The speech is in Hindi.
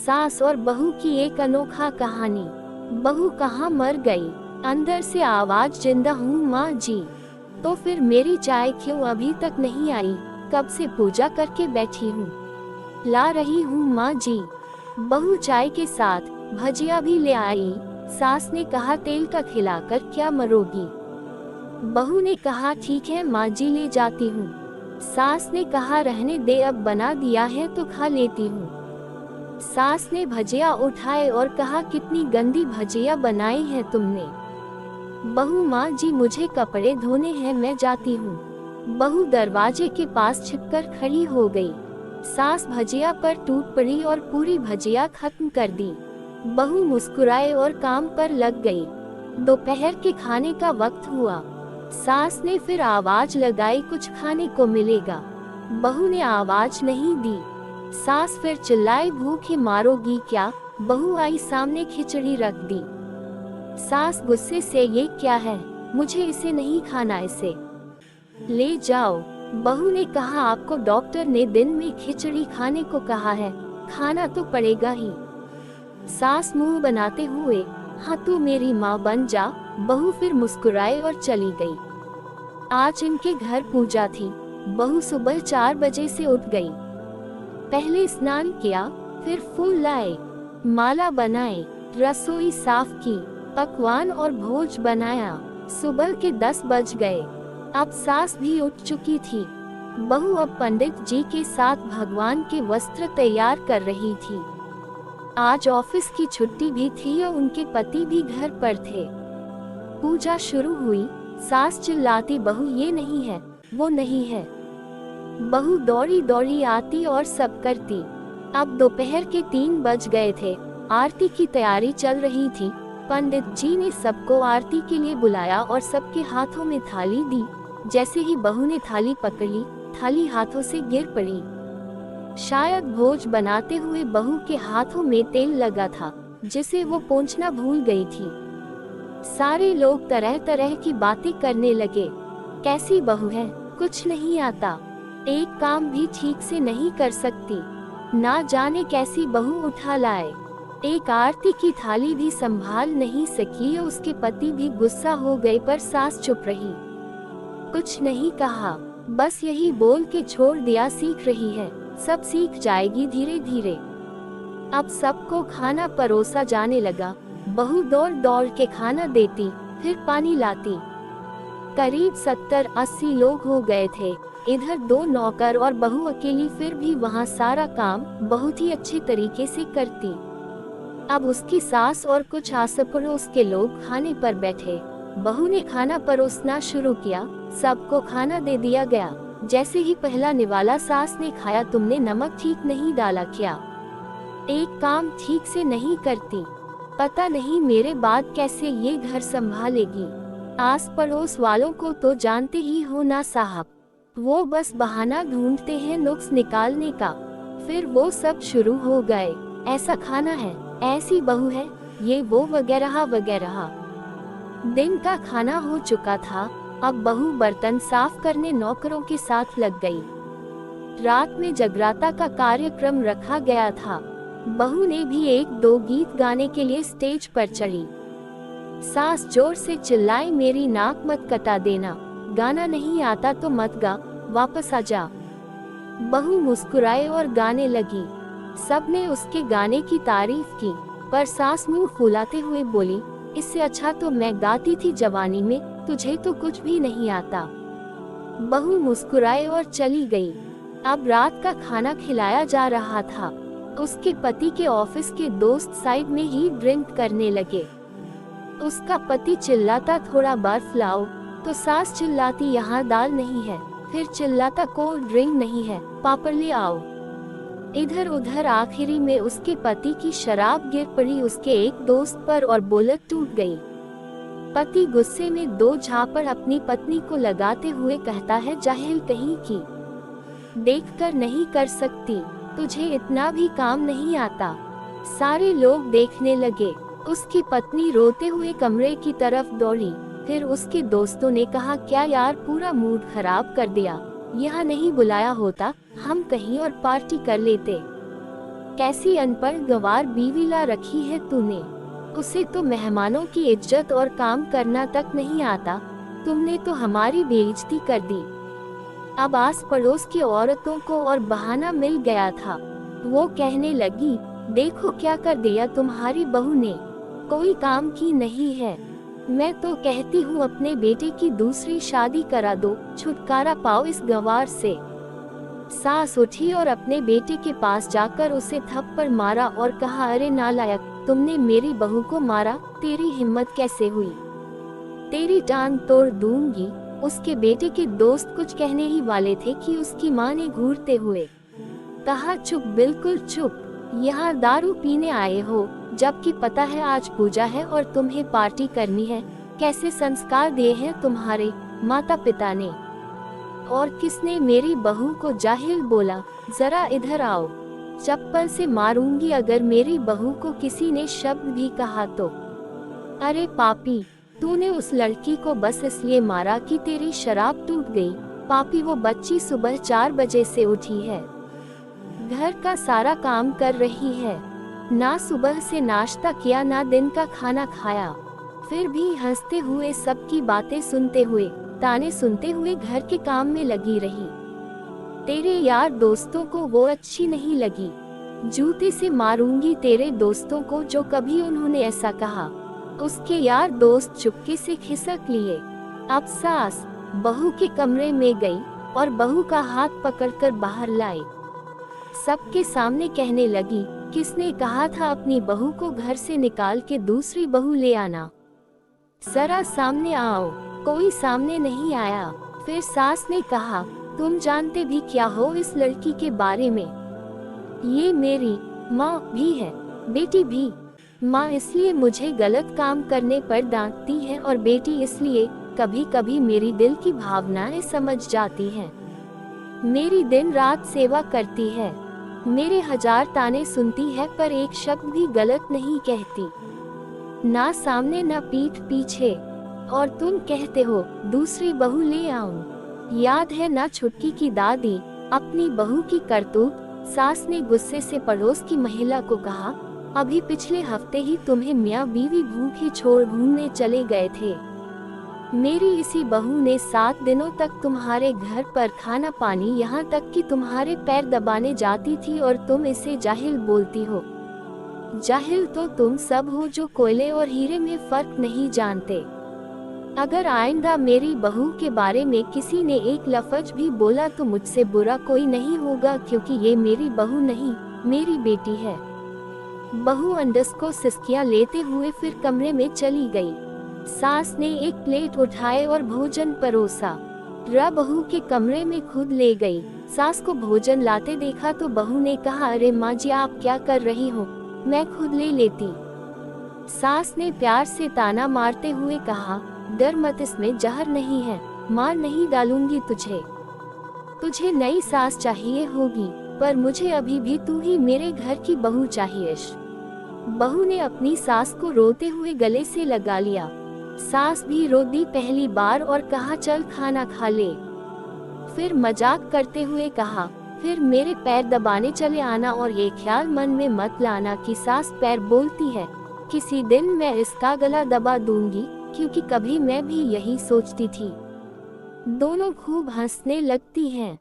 सास और बहू की एक अनोखा कहानी। बहू कहाँ मर गई? अंदर से आवाज, जिंदा हूँ माँ जी। तो फिर मेरी चाय क्यों अभी तक नहीं आई? कब से पूजा करके बैठी हूँ, ला रही हूँ माँ जी। बहू चाय के साथ भजिया भी ले आई। सास ने कहा, तेल का खिलाकर क्या मरोगी? बहू ने कहा, ठीक है माँ जी, ले जाती हूँ। सास ने कहा, रहने दे, अब बना दिया है तो खा लेती हूँ। सास ने भजिया उठाए और कहा, कितनी गंदी भजिया बनाई है तुमने। बहू, माँ जी मुझे कपड़े धोने हैं, मैं जाती हूँ। बहू दरवाजे के पास छिपकर खड़ी हो गई। सास भजिया पर टूट पड़ी और पूरी भजिया खत्म कर दी। बहू मुस्कुराए और काम पर लग गई। दोपहर के खाने का वक्त हुआ। सास ने फिर आवाज लगाई, कुछ खाने को मिलेगा? बहू ने आवाज नहीं दी। सास फिर चिल्लाई, भूखे मारोगी क्या? बहू आई सामने, खिचड़ी रख दी। सास गुस्से से, ये क्या है? मुझे इसे नहीं खाना, इसे ले जाओ। बहू ने कहा, आपको डॉक्टर ने दिन में खिचड़ी खाने को कहा है, खाना तो पड़ेगा ही। सास मुंह बनाते हुए, हाँ तू मेरी माँ बन जा। बहू फिर मुस्कुराए और चली गई। आज इनके घर पूजा थी। बहू सुबह 4 बजे से उठ गई। पहले स्नान किया, फिर फूल लाए, माला बनाए, रसोई साफ की, पकवान और भोज बनाया। सुबह के 10 बज गए। अब सास भी उठ चुकी थी। बहू अब पंडित जी के साथ भगवान के वस्त्र तैयार कर रही थी। आज ऑफिस की छुट्टी भी थी और उनके पति भी घर पर थे। पूजा शुरू हुई। सास चिल्लाती, बहू ये नहीं है, वो नहीं है। बहू दौड़ी दौड़ी आती और सब करती। अब दोपहर के 3 बज गए थे। आरती की तैयारी चल रही थी। पंडित जी ने सबको आरती के लिए बुलाया और सबके हाथों में थाली दी। जैसे ही बहू ने थाली पकड़ी, थाली हाथों से गिर पड़ी। शायद भोज बनाते हुए बहू के हाथों में तेल लगा था, जिसे वो पोंछना भूल गई थी। सारे लोग तरह तरह की बातें करने लगे। कैसी बहू है, कुछ नहीं आता, एक काम भी ठीक से नहीं कर सकती, ना जाने कैसी बहू उठा लाए। एक आरती की थाली भी संभाल नहीं सकी और उसके पति भी गुस्सा हो गए, पर सास चुप रही, कुछ नहीं कहा, बस यही बोल के छोड़ दिया, सीख रही है, सब सीख जाएगी धीरे धीरे। अब सबको खाना परोसा जाने लगा। बहू दौड़ दौड़ के खाना देती, फिर पानी लाती। करीब 70-80 लोग हो गए थे। इधर 2 नौकर और बहू अकेली, फिर भी वहाँ सारा काम बहुत ही अच्छे तरीके से करती। अब उसकी सास और कुछ आस पड़ोस के लोग खाने पर बैठे। बहू ने खाना परोसना शुरू किया। सबको खाना दे दिया गया। जैसे ही पहला निवाला सास ने खाया, तुमने नमक ठीक नहीं डाला क्या? एक काम ठीक से नहीं करती, पता नहीं मेरे बाद कैसे ये घर संभालेगी। आस पड़ोस वालों को तो जानते ही हो ना साहब, वो बस बहाना ढूंढते हैं नुक्स निकालने का। फिर वो सब शुरू हो गए, ऐसा खाना है, ऐसी बहू है, ये वो वगैरह वगैरह। दिन का खाना हो चुका था। अब बहू बर्तन साफ करने नौकरों के साथ लग गई। रात में जगराता का कार्यक्रम रखा गया था। बहू ने भी 1-2 गीत गाने के लिए स्टेज पर चढ़ी। सास जोर से चिल्लाई, मेरी नाक मत कटा देना, गाना नहीं आता तो मत गा, वापस आ जा। बहू मुस्कुराए और गाने लगी। सबने उसके गाने की तारीफ की, पर सास मुंह फुलाते हुए बोली, इससे अच्छा तो मैं गाती थी जवानी में, तुझे तो कुछ भी नहीं आता। बहू मुस्कुराए और चली गई। अब रात का खाना खिलाया जा रहा था। उसके पति के ऑफिस के दोस्त साइड में ही ड्रिंक करने लगे। उसका पति चिल्लाता, थोड़ा बर्फ लाओ, तो सास चिल्लाती, यहाँ दाल नहीं है। फिर चिल्लाता, कोल्ड ड्रिंक नहीं है, पापड़ ले आओ। इधर उधर आखिरी में उसके पति की शराब गिर पड़ी उसके एक दोस्त पर और बोलत टूट गई। पति गुस्से में 2 झापड़ अपनी पत्नी को लगाते हुए कहता है, जाहिल कहीं की, देखकर नहीं कर सकती, तुझे इतना भी काम नहीं आता। सारे लोग देखने लगे। उसकी पत्नी रोते हुए कमरे की तरफ दौड़ी। फिर उसके दोस्तों ने कहा, क्या यार, पूरा मूड खराब कर दिया, यहाँ नहीं बुलाया होता, हम कहीं और पार्टी कर लेते। कैसी अनपढ़ गंवार बीवी ला रखी है तूने। उसे तो मेहमानों की इज्जत और काम करना तक नहीं आता, तुमने तो हमारी बेइज्जती कर दी। अब आस पड़ोस की औरतों को और बहाना मिल गया था। वो कहने लगी, देखो क्या कर दिया तुम्हारी बहू ने, कोई काम की नहीं है। मैं तो कहती हूँ अपने बेटे की दूसरी शादी करा दो, छुटकारा पाओ इस गंवार से। सास उठी और अपने बेटे के पास जाकर उसे थप्पड़ मारा और कहा, अरे नालायक, तुमने मेरी बहू को मारा, तेरी हिम्मत कैसे हुई, तेरी टांग तोड़ दूंगी। उसके बेटे के दोस्त कुछ कहने ही वाले थे कि उसकी मां ने घूरते हुए कहा, चुप, बिल्कुल चुप, यहाँ दारू पीने आए हो, जबकि पता है आज पूजा है और तुम्हें पार्टी करनी है। कैसे संस्कार दिए हैं तुम्हारे माता पिता ने। और किसने मेरी बहू को जाहिल बोला, जरा इधर आओ, चप्पल से मारूंगी अगर मेरी बहू को किसी ने शब्द भी कहा तो। अरे पापी, तूने उस लड़की को बस इसलिए मारा कि तेरी शराब टूट गई। पापी, वो बच्ची सुबह 4 बजे से उठी है, घर का सारा काम कर रही है, ना सुबह से नाश्ता किया ना दिन का खाना खाया, फिर भी हंसते हुए सबकी बातें सुनते हुए, ताने सुनते हुए घर के काम में लगी रही। तेरे यार दोस्तों को वो अच्छी नहीं लगी, जूते से मारूंगी तेरे दोस्तों को जो कभी उन्होंने ऐसा कहा। उसके यार दोस्त चुपके से खिसक लिए। अब सास बहू के कमरे में गई और बहू का हाथ पकड़कर बाहर लाई। सबके सामने कहने लगी, किसने कहा था अपनी बहू को घर से निकाल के दूसरी बहू ले आना, जरा सामने आओ। कोई सामने नहीं आया। फिर सास ने कहा, तुम जानते भी क्या हो इस लड़की के बारे में, ये मेरी माँ भी है, बेटी भी। माँ इसलिए मुझे गलत काम करने पर डांटती है और बेटी इसलिए कभी कभी मेरी दिल की भावनाएं समझ जाती हैं। मेरी दिन रात सेवा करती है, मेरे 1000 ताने सुनती है पर एक शब्द भी गलत नहीं कहती, ना सामने ना पीठ पीछे। और तुम कहते हो दूसरी बहू ले आऊं। याद है ना छुटकी की दादी, अपनी बहू की करतूत। सास ने गुस्से से पड़ोस की महिला को कहा, अभी पिछले हफ्ते ही तुम्हें मियाँ बीवी भूखे छोड़ घूमने चले गए थे। मेरी इसी बहू ने 7 दिनों तक तुम्हारे घर पर खाना पानी, यहाँ तक कि तुम्हारे पैर दबाने जाती थी और तुम इसे जाहिल बोलती हो। जाहिल तो तुम सब हो जो कोयले और हीरे में फर्क नहीं जानते। अगर आइंदा मेरी बहू के बारे में किसी ने एक लफ्ज भी बोला तो मुझसे बुरा कोई नहीं होगा, क्योंकि ये मेरी बहू नहीं, मेरी बेटी है। बहू अंडस को सिसकियां लेते हुए फिर कमरे में चली गई। सास ने एक प्लेट उठाए और भोजन परोसा। बहू के कमरे में खुद ले गई। सास को भोजन लाते देखा तो बहू ने कहा, अरे माँ जी आप क्या कर रही हो, मैं खुद ले लेती। सास ने प्यार से ताना मारते हुए कहा, डर मत, इसमें जहर नहीं है, मार नहीं डालूंगी तुझे। तुझे नई सास चाहिए होगी, पर मुझे अभी भी तू ही मेरे घर की बहू चाहिए। बहू ने अपनी सास को रोते हुए गले से लगा लिया। सास भी रो दी पहली बार और कहा, चल खाना खा ले। फिर मजाक करते हुए कहा, फिर मेरे पैर दबाने चले आना और ये ख्याल मन में मत लाना कि सास पैर बोलती है, किसी दिन मैं इसका गला दबा दूंगी, क्योंकि कभी मैं भी यही सोचती थी। दोनों खूब हंसने लगती हैं।